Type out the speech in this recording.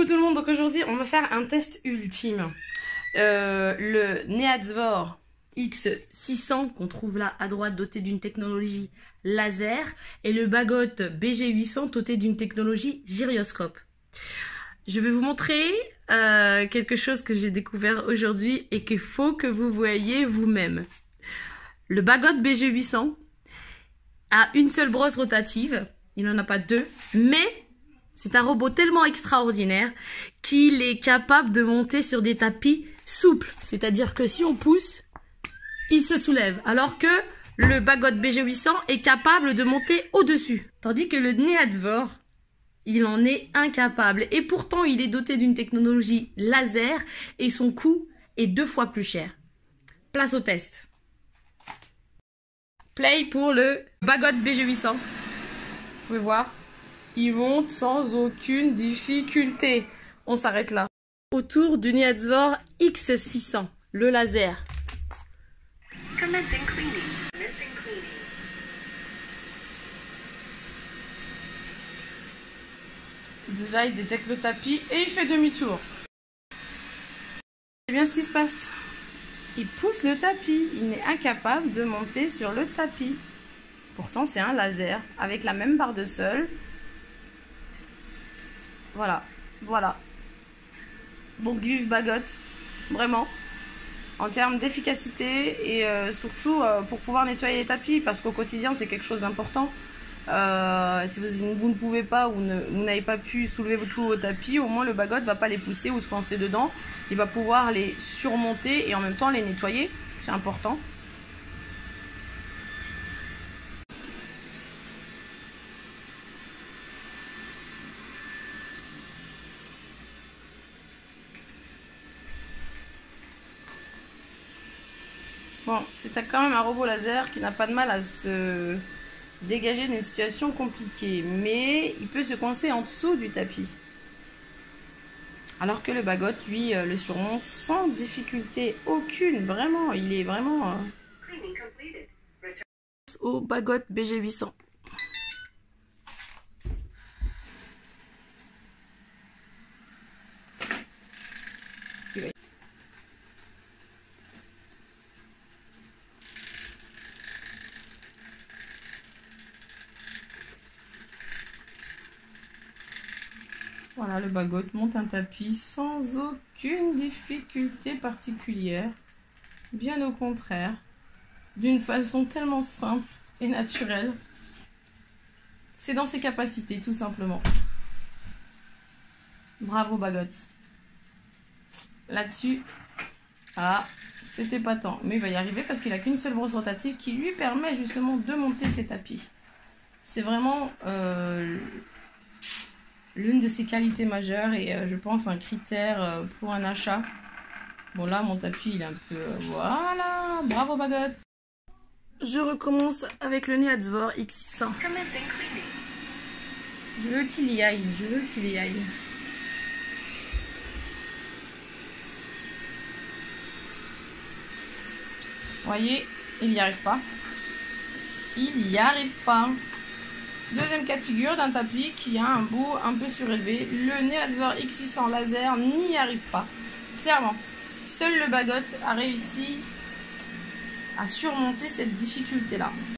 Coucou tout le monde, donc aujourd'hui on va faire un test ultime. Le Neadzvor X600 qu'on trouve là à droite doté d'une technologie laser et le Bagot BG800 doté d'une technologie gyroscope. Je vais vous montrer quelque chose que j'ai découvert aujourd'hui et qu'il faut que vous voyez vous-même. Le Bagot BG800 a une seule brosse rotative, il n'en a pas deux, mais c'est un robot tellement extraordinaire qu'il est capable de monter sur des tapis souples. C'est-à-dire que si on pousse, il se soulève. Alors que le Bagot BG800 est capable de monter au-dessus. Tandis que le Neadzvor, il en est incapable. Et pourtant, il est doté d'une technologie laser et son coût est 2 fois plus cher. Place au test. Play pour le Bagot BG800. Vous pouvez voir. Il monte sans aucune difficulté. On s'arrête là. Autour du Neadzvor X600, le laser. Déjà, il détecte le tapis et il fait demi-tour. C'est bien ce qui se passe. Il pousse le tapis. Il n'est incapable de monter sur le tapis. Pourtant, c'est un laser avec la même barre de sol. Voilà, voilà. Donc vive Bagot, vraiment, en termes d'efficacité et surtout pour pouvoir nettoyer les tapis, parce qu'au quotidien c'est quelque chose d'important. Si vous ne pouvez pas ou vous n'avez pas pu soulever tous vos tapis, au moins le Bagot ne va pas les pousser ou se coincer dedans. Il va pouvoir les surmonter et en même temps les nettoyer, c'est important. Bon, c'est quand même un robot laser qui n'a pas de mal à se dégager d'une situation compliquée, mais il peut se coincer en dessous du tapis. Alors que le Bagot, lui, le surmonte sans difficulté aucune, vraiment, il est vraiment... Au Bagot BG800. Voilà, le Bagot monte un tapis sans aucune difficulté particulière. Bien au contraire, d'une façon tellement simple et naturelle. C'est dans ses capacités, tout simplement. Bravo Bagot. Là-dessus, c'était pas tant. Mais il va y arriver parce qu'il n'a qu'une seule brosse rotative qui lui permet justement de monter ses tapis. C'est vraiment... l'une de ses qualités majeures et je pense un critère pour un achat. Bon là mon tapis il est un peu... voilà, bravo Bagot. Je recommence avec le Neadzvor X600. Je veux qu'il y aille, je veux qu'il y aille. Vous voyez, il n'y arrive pas. Il n'y arrive pas. Deuxième cas de figure d'un tapis qui a un bout un peu surélevé. Le Neadzvor X600 laser n'y arrive pas. Clairement, seul le Bagot a réussi à surmonter cette difficulté-là.